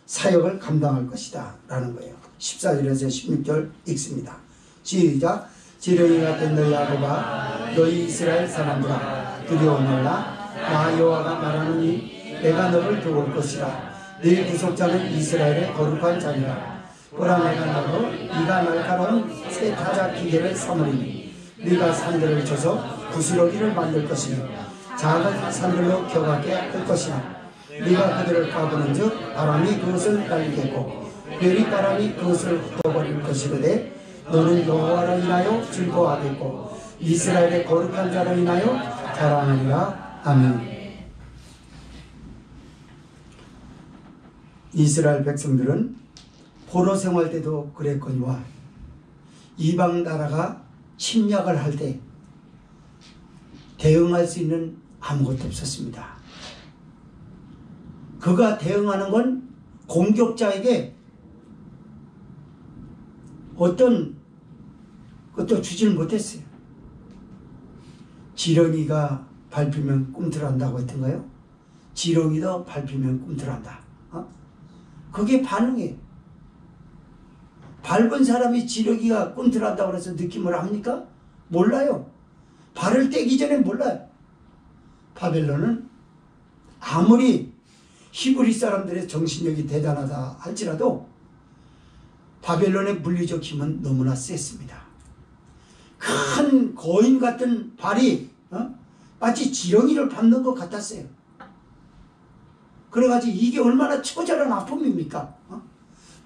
사역을 감당할 것이다 라는 거예요. 14절에서 16절 읽습니다. 시작. 지렁이 같은 너희 야곱아 너희 이스라엘 사람들아 두려워 말라. 나 여호와가 말하노니 내가 너를 도울 것이라. 네 구속자는 이스라엘의 거룩한 자니라. 보라 내가 나로 네가 날카로운 새 타작 기계를 삼으리니 네가 산들을 쳐서 부스러기를 만들 것이니 작은 산들로 격하게 할 것이나 네가 그들을 까부는 즉 바람이 그것을 날리겠고 별이 그것을 흩어버릴 것이로되 너는 여호와로 인하여 즐거워하겠고 이스라엘의 거룩한 자로 인하여 자랑하리라. 아멘. 이스라엘 백성들은 포로 생활 때도 그랬거니와 이방 나라가 침략을 할 때 대응할 수 있는 아무것도 없었습니다. 그가 대응하는 건 공격자에게 어떤 것도 주질 못했어요. 지렁이가 밟히면 꿈틀한다고 했던가요? 지렁이도 밟히면 꿈틀한다. 그게 반응이에요. 밟은 사람이 지렁이가 꿈틀한다고 해서 느낌을 합니까? 몰라요. 발을 떼기 전에 몰라요. 바벨론은 아무리 히브리 사람들의 정신력이 대단하다 할지라도 바벨론의 물리적 힘은 너무나 셌습니다. 큰 거인 같은 발이 마치 지렁이를 밟는 것 같았어요. 그래가지고 이게 얼마나 처절한 아픔입니까?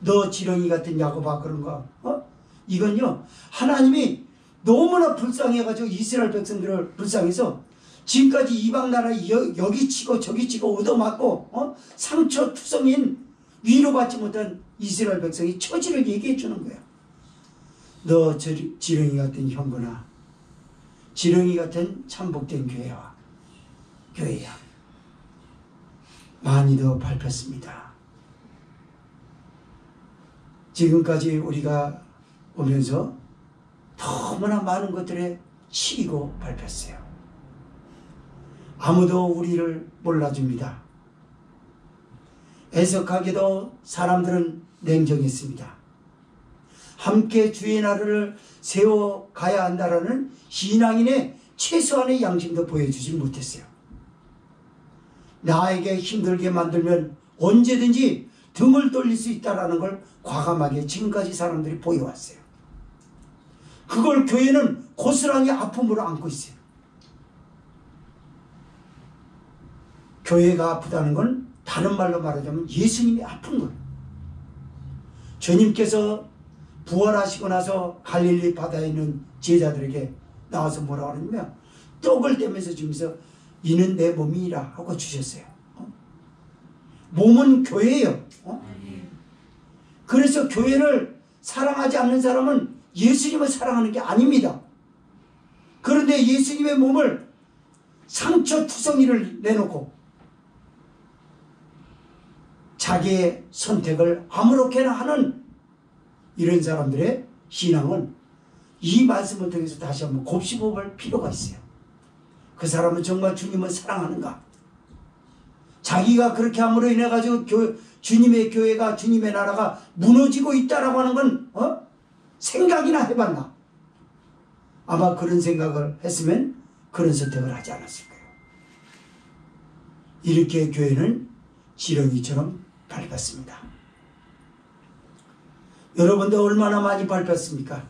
너 지렁이 같은 야곱아 그런가? 이건요 하나님이 너무나 불쌍해가지고 이스라엘 백성들을 불쌍해서 지금까지 이방 나라 여기 치고 저기 치고 얻어맞고 상처투성인 위로받지 못한 이스라엘 백성이 처지를 얘기해 주는 거야. 너 지렁이 같은 형구나. 지렁이 같은 참복된 교회야. 많이 더 밟혔습니다. 지금까지 우리가 오면서 너무나 많은 것들에 치이고 밟혔어요. 아무도 우리를 몰라줍니다. 애석하게도 사람들은 냉정했습니다. 함께 주의 나라를 세워가야 한다라는 신앙인의 최소한의 양심도 보여주지 못했어요. 나에게 힘들게 만들면 언제든지 등을 돌릴 수 있다는 걸 과감하게 지금까지 사람들이 보여왔어요. 그걸 교회는 고스란히 아픔으로 안고 있어요. 교회가 아프다는 건 다른 말로 말하자면 예수님이 아픈 거예요. 주님께서 부활하시고 나서 갈릴리 바다에 있는 제자들에게 나와서 뭐라고 하냐면 떡을 떼면서 주면서 이는 내 몸이라 하고 주셨어요. 몸은 교회예요. 그래서 교회를 사랑하지 않는 사람은 예수님을 사랑하는 게 아닙니다. 그런데 예수님의 몸을 상처투성이를 내놓고 자기의 선택을 아무렇게나 하는 이런 사람들의 신앙은 이 말씀을 통해서 다시 한번 곱씹어볼 필요가 있어요. 그 사람은 정말 주님을 사랑하는가? 자기가 그렇게 함으로 인해 가지고 주님의 교회가 주님의 나라가 무너지고 있다라고 하는 건 생각이나 해봤나? 아마 그런 생각을 했으면 그런 선택을 하지 않았을까요? 이렇게 교회는 지렁이처럼 밟았습니다. 여러분도 얼마나 많이 밟혔습니까?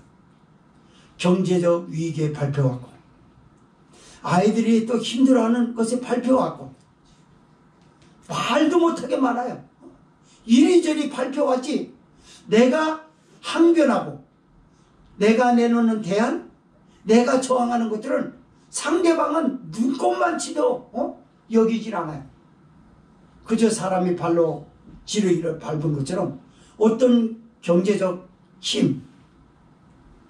경제적 위기에 밟혀왔고, 아이들이 또 힘들어하는 것에 밟혀왔고, 말도 못하게 많아요. 이리저리 밟혀왔지. 내가 항변하고 내가 내놓는 대안, 내가 저항하는 것들은 상대방은 눈꼽만 치도 여기질 않아요. 그저 사람이 발로 지렁이를 밟은 것처럼 어떤 경제적 힘,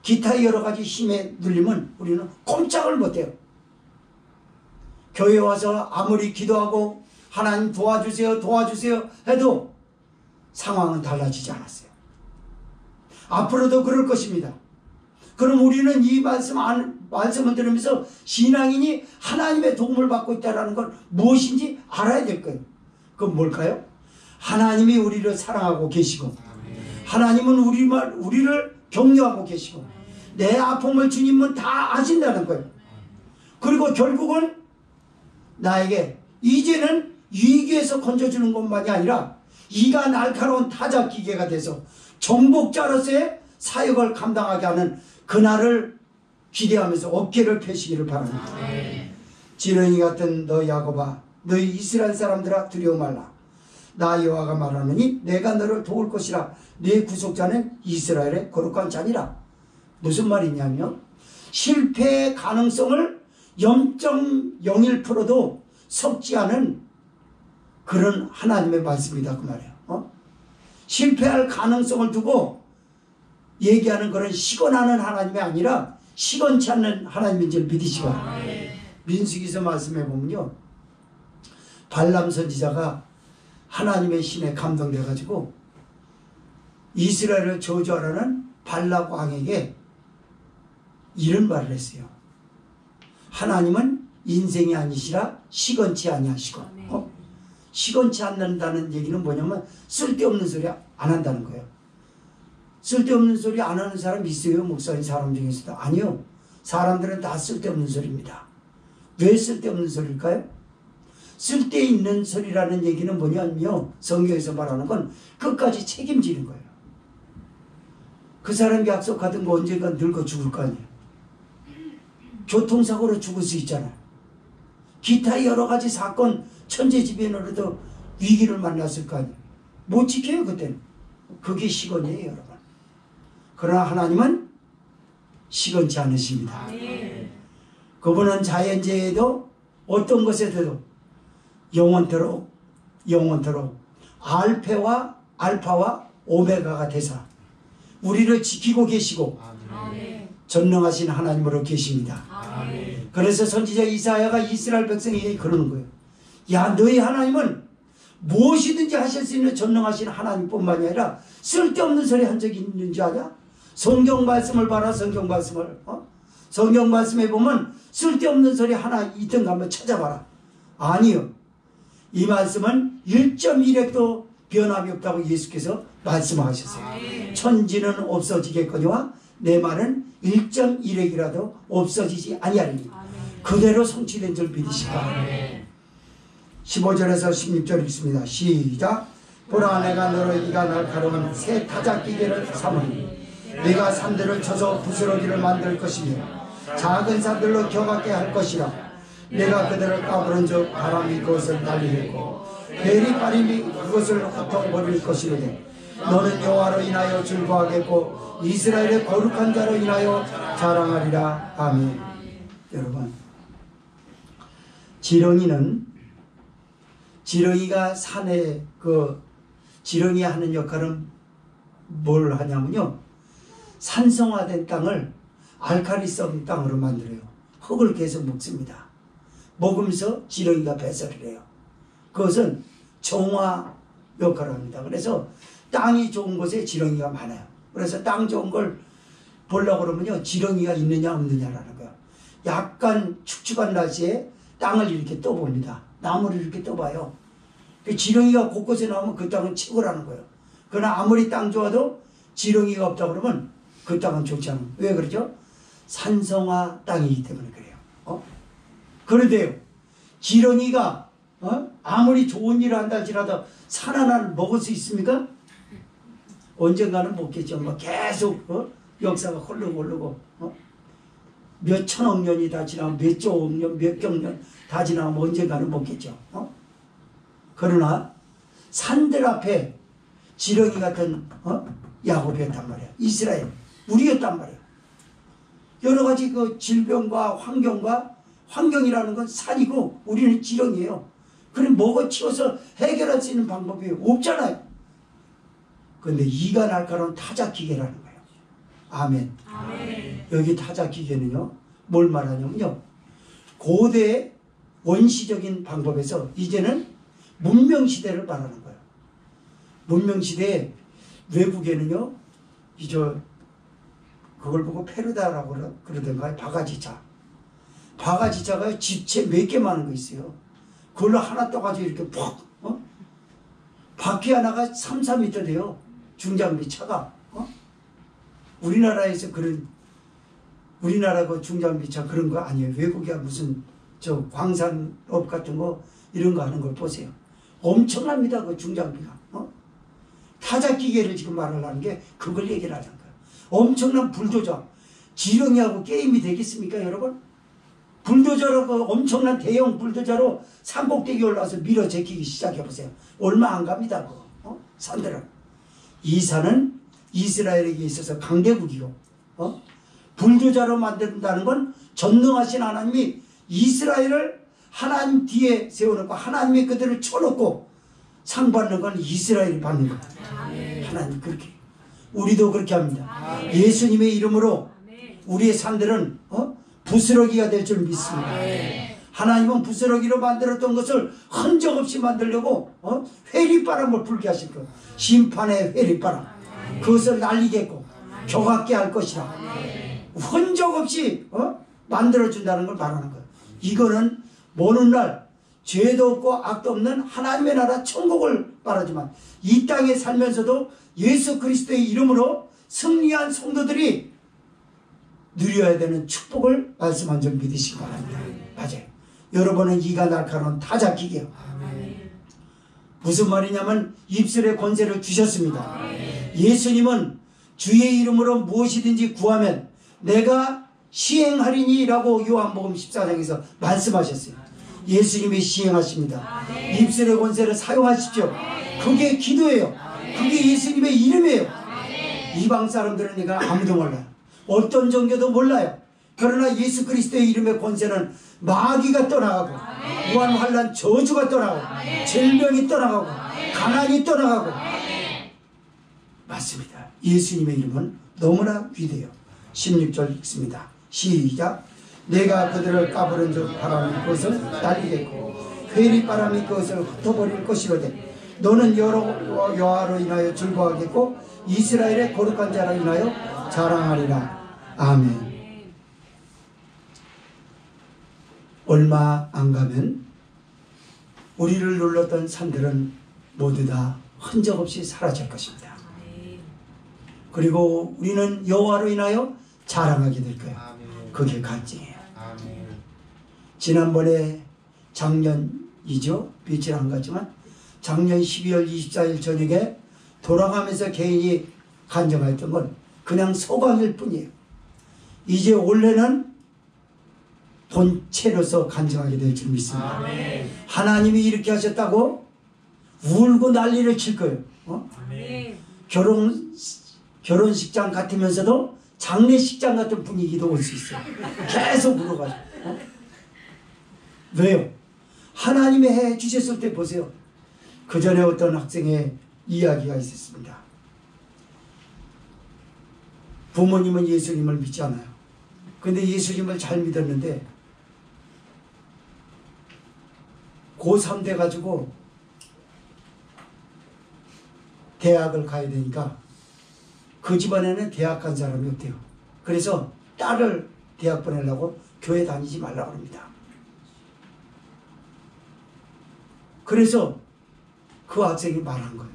기타 여러 가지 힘에 눌리면 우리는 꼼짝을 못해요. 교회 와서 아무리 기도하고 하나님 도와주세요 도와주세요 해도 상황은 달라지지 않았어요. 앞으로도 그럴 것입니다. 그럼 우리는 이 말씀을 들으면서 신앙인이 하나님의 도움을 받고 있다는 걸 무엇인지 알아야 될 거예요. 그건 뭘까요? 하나님이 우리를 사랑하고 계시고, 하나님은 우리를 격려하고 계시고, 내 아픔을 주님은 다 아신다는 거예요. 그리고 결국은 나에게 이제는 위기에서 건져주는 것만이 아니라 이가 날카로운 타작 기계가 돼서 정복자로서의 사역을 감당하게 하는 그날을 기대하면서 어깨를 펴시기를 바랍니다. 지렁이 같은 너 야곱아, 너희 이스라엘 사람들아 두려워 말라. 나 여호와가 말하느니 내가 너를 도울 것이라. 네 구속자는 이스라엘의 거룩한 자니라. 무슨 말이냐면 실패의 가능성을 0.01%도 섞지 않은 그런 하나님의 말씀이다 그 말이에요. 실패할 가능성을 두고 얘기하는 그런 시건하는 하나님이 아니라 시건치 않는 하나님인 줄 믿으시고, 민수기서 말씀해 보면요, 발람 선지자가 하나님의 신에 감동돼 가지고 이스라엘을 저주하라는 발락 왕에게 이런 말을 했어요. 하나님은 인생이 아니시라 시건치 아니하시고, 시건치 않는다는 얘기는 뭐냐면 쓸데없는 소리 안 한다는 거예요. 쓸데없는 소리 안 하는 사람 있어요? 목사님 사람 중에서도? 아니요. 사람들은 다 쓸데없는 소리입니다. 왜 쓸데없는 소리일까요? 쓸데있는 소리라는 얘기는 뭐냐면요, 성경에서 말하는 건 끝까지 책임지는 거예요. 그 사람이 약속하던 거 언젠가 늙어 죽을 거 아니에요. 교통사고로 죽을 수 있잖아요. 기타 여러 가지 사건, 천재지변으로도 위기를 만났을 거 아니에요. 못 지켜요 그때는. 그게 시건이에요 여러분. 그러나 하나님은 시건치 않으십니다. 그분은 자연재해에도 어떤 것에도 영원토록 알파와 오메가가 되사 우리를 지키고 계시고 전능하신 하나님으로 계십니다. 그래서 선지자 이사야가 이스라엘 백성에게 그러는 거예요. 야, 너희 하나님은 무엇이든지 하실 수 있는 전능하신 하나님뿐만이 아니라 쓸데없는 소리 한 적이 있는 줄 아냐? 성경 말씀을 봐라. 성경 말씀을. 성경 말씀에 보면 쓸데없는 소리 하나 있던가 한번 찾아봐라. 아니요. 이 말씀은 1.1핵도 변함이 없다고 예수께서 말씀하셨어요. 천지는 없어지겠거니와 내 말은 1.1핵이라도 없어지지 아니하리니 그대로 성취된 줄 믿으시라. 15절에서 16절 읽습니다. 시작. 보라, 내가 너로 이가 날카로운 새 타작기계를 삼으니 네가 산들을 쳐서 부스러기를 만들 것이며 작은 산들로 격하게 할 것이라. 내가 그들을 까부른 즉 바람이 그것을 날리겠고 대리바람이 그것을 흩어버릴 것이로되 너는 여호와로 인하여 즐거워하겠고 이스라엘의 거룩한 자로 인하여 자랑하리라. 아멘. 여러분, 지렁이가 산에 지렁이 하는 역할은 뭘 하냐면요, 산성화된 땅을 알칼리성 땅으로 만들어요. 흙을 계속 먹습니다. 먹으면서 지렁이가 배설을 해요. 그것은 정화 역할을 합니다. 그래서 땅이 좋은 곳에 지렁이가 많아요. 그래서 땅 좋은 걸 보려고 그러면요, 지렁이가 있느냐 없느냐라는 거예요. 약간 축축한 날씨에 땅을 이렇게 떠봅니다. 나무를 이렇게 떠봐요. 지렁이가 곳곳에 나오면 그 땅은 최고라는 거예요. 그러나 아무리 땅 좋아도 지렁이가 없다 그러면 그 땅은 좋지 않아요. 왜 그러죠? 산성화 땅이기 때문에 그래요. 그런데요, 지렁이가 아무리 좋은 일을 한다 할지라도 산 하나를 먹을 수 있습니까? 언젠가는 먹겠죠. 뭐 계속 역사가 흐르고 몇 천억 년이 다 지나면 몇 조억 년, 몇 경년 다 지나면 언젠가는 먹겠죠. 그러나 산들 앞에 지렁이 같은 야곱이었단 말이야. 이스라엘, 우리였단 말이야. 여러 가지 그 질병과 환경이라는 건 산이고 우리는 지렁이에요. 그럼 먹어치워서 해결할 수 있는 방법이 없잖아요. 그런데 이가 날카로운 타작기계라는 거예요. 아멘. 아멘. 여기 타작기계는요, 뭘 말하냐면요, 고대 원시적인 방법에서 이제는 문명시대를 말하는 거예요. 문명시대에 외국에는요, 그걸 보고 페르다라고 그러던가요? 바가지차가 집체 몇 개 많은 거 있어요. 그걸로 하나 떠가지고 이렇게 푹, 바퀴 하나가 3-4m 돼요. 중장비 차가. 우리나라에서 우리나라 그 중장비 차 그런 거 아니에요. 외국이야 무슨 광산업 같은 거 이런 거 하는 걸 보세요. 엄청납니다. 그 중장비가. 타작기계를 지금 말하려는 게 그걸 얘기를 하는 거예요. 엄청난 불도저. 지렁이하고 게임이 되겠습니까, 여러분? 불도저로, 엄청난 대형 불도저로 산꼭대기 올라와서 밀어 제끼기 시작해보세요. 얼마 안 갑니다, 산들은. 이 산은 이스라엘에게 있어서 강대국이고, 불도저로 만든다는 건 전능하신 하나님이 이스라엘을 하나님 뒤에 세워놓고 하나님의 그들을 쳐놓고 상 받는 건 이스라엘이 받는 거예요. 하나님 그렇게. 우리도 그렇게 합니다. 예수님의 이름으로 우리의 산들은 부스러기가 될 줄 믿습니다. 하나님은 부스러기로 만들었던 것을 흔적 없이 만들려고 회리바람을 불게 하실 거예요. 심판의 회리바람. 그것을 날리겠고 교각게 할 것이라. 흔적 없이 만들어준다는 걸 말하는 거예요. 이거는 먼 날 죄도 없고 악도 없는 하나님의 나라 천국을 말하지만 이 땅에 살면서도 예수 그리스도의 이름으로 승리한 성도들이 누려야 되는 축복을 말씀한 줄 믿으시기 바랍니다. 맞아요. 여러분은 이가 날카로운 타작기계요. 무슨 말이냐면 입술의 권세를 주셨습니다. 예수님은 주의 이름으로 무엇이든지 구하면 내가 시행하리니 라고 요한복음 14장에서 말씀하셨어요. 예수님이 시행하십니다. 입술의 권세를 사용하십시오. 그게 기도예요. 그게 예수님의 이름이에요. 이방 사람들은 내가 아무도 몰라요. 어떤 종교도 몰라요. 그러나 예수 그리스도의 이름의 권세는 마귀가 떠나가고 무한환란 저주가 떠나가고 질병이 떠나가고 가난이 떠나가고 맞습니다. 예수님의 이름은 너무나 위대해요. 16절 읽습니다. 시작. 내가 그들을 까부른 즉 바람이 그것을 날리겠고 회리바람이 그것을 흩어버릴 것이로되 너는 여호와로 인하여 즐거워하겠고 이스라엘의 거룩한 자로 인하여 자랑하리라. 아멘. 얼마 안 가면 우리를 눌렀던 산들은 모두 다 흔적 없이 사라질 것입니다. 그리고 우리는 여호와로 인하여 자랑하게 될 거예요. 그게 간증이에요. 지난번에 작년이죠. 며칠 안 갔지만 작년 12월 24일 저녁에 돌아가면서 개인이 간증했던 건 그냥 소감일 뿐이에요. 이제 올해는 본체로서 간증하게 될 줄 믿습니다. 아멘. 하나님이 이렇게 하셨다고 울고 난리를 칠 거예요. 결혼식장 같으면서도 장례식장 같은 분위기도 올 수 있어요. 계속 울어가지고. 왜요? 하나님이 해 주셨을 때 보세요. 그 전에 어떤 학생의 이야기가 있었습니다. 부모님은 예수님을 믿지 않아요. 근데 예수님을 잘 믿었는데 고3 돼가지고 대학을 가야 되니까 그 집안에는 대학 간 사람이 없대요. 그래서 딸을 대학 보내려고 교회 다니지 말라고 합니다. 그래서 그 학생이 말한 거예요.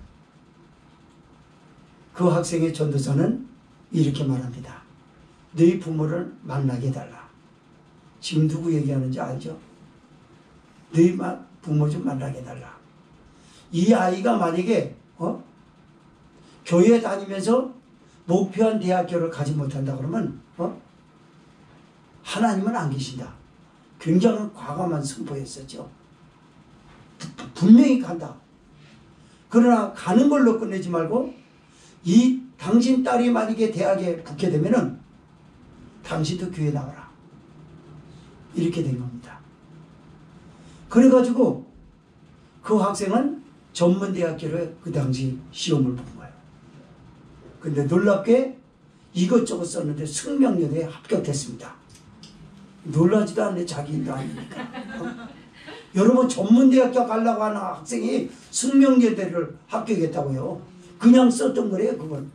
그 학생의 전도사는 이렇게 말합니다. 너희 부모를 만나게 해달라. 지금 누구 얘기하는지 알죠? 너희 부모 좀 만나게 해달라. 이 아이가 만약에 교회 다니면서 목표한 대학교를 가지 못한다 그러면 하나님은 안 계신다. 굉장히 과감한 선포였었죠. 분명히 간다. 그러나 가는 걸로 끝내지 말고 이 당신 딸이 만약에 대학에 붙게 되면은 당신도 교회 나와라. 이렇게 된 겁니다. 그래가지고 그 학생은 전문대학교를 그 당시 시험을 본 거예요. 근데 놀랍게 이것저것 썼는데 숙명여대에 합격했습니다. 놀라지도 않네, 자기 일도 아니니까. 여러분, 전문대학교 가려고 하는 학생이 숙명여대를 합격했다고요. 그냥 썼던 거래요, 그건.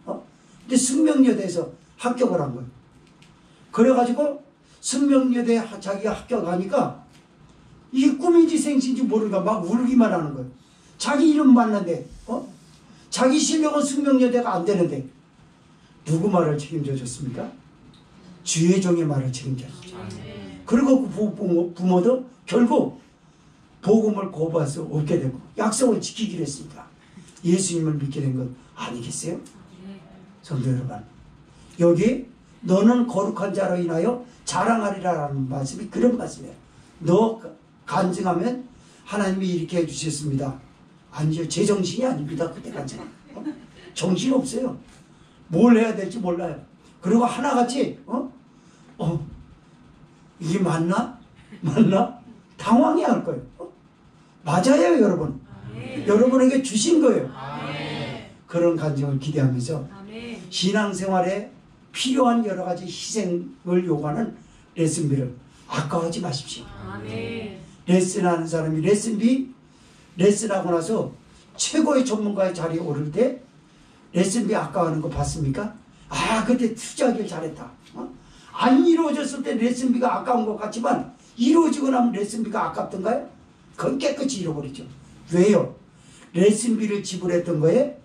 근데 숙명여대에서 합격을 한 거예요. 그래가지고 숙명여대에 자기가 합격하니까 이게 꿈인지 생신지 모르니까 막 울기만 하는 거예요. 자기 이름 맞는데, 자기 실력은 숙명여대가 안 되는데, 누구 말을 책임져 줬습니까? 주의 종의 말을 책임져 줬죠. 그리고 그 부모도 결국 복음을 거부할 수 없게 되고, 약속을 지키기로 했으니까 예수님을 믿게 된 것 아니겠어요? 성도 여러분, 여기 너는 거룩한 자로 인하여 자랑하리라라는 말씀이 그런 말씀이에요. 너 간증하면 하나님이 이렇게 해주셨습니다. 아니요, 제 정신이 아닙니다. 그때 간증. 정신 없어요. 뭘 해야 될지 몰라요. 그리고 하나같이 이게 맞나? 당황해 할 거예요. 맞아요, 여러분. 여러분에게 주신 거예요. 그런 간증을 기대하면서 신앙생활에 필요한 여러 가지 희생을 요구하는 레슨비를 아까워하지 마십시오. 레슨하는 사람이 레슨하고 나서 최고의 전문가의 자리에 오를 때 레슨비 아까워하는 거 봤습니까? 아, 그때 투자하길 잘했다. 안 이루어졌을 때 레슨비가 아까운 것 같지만 이루어지고 나면 레슨비가 아깝던가요? 그건 깨끗이 잃어버리죠. 왜요? 레슨비를 지불했던 거에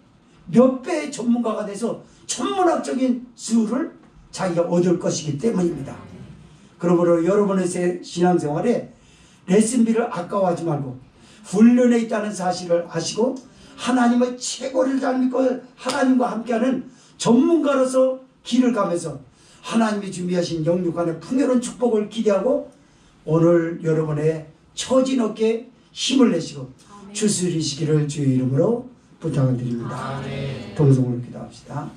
몇 배의 전문가가 돼서 천문학적인 수를 자기가 얻을 것이기 때문입니다. 그러므로 여러분의 신앙생활에 레슨비를 아까워하지 말고 훈련에 있다는 사실을 아시고 하나님의 최고를 잘 믿고 하나님과 함께하는 전문가로서 길을 가면서 하나님이 준비하신 영육간의 풍요로운 축복을 기대하고 오늘 여러분의 처진 어깨에 힘을 내시고 추스리시기를 주의 이름으로 부탁을 드립니다. 동성으로 기도합시다.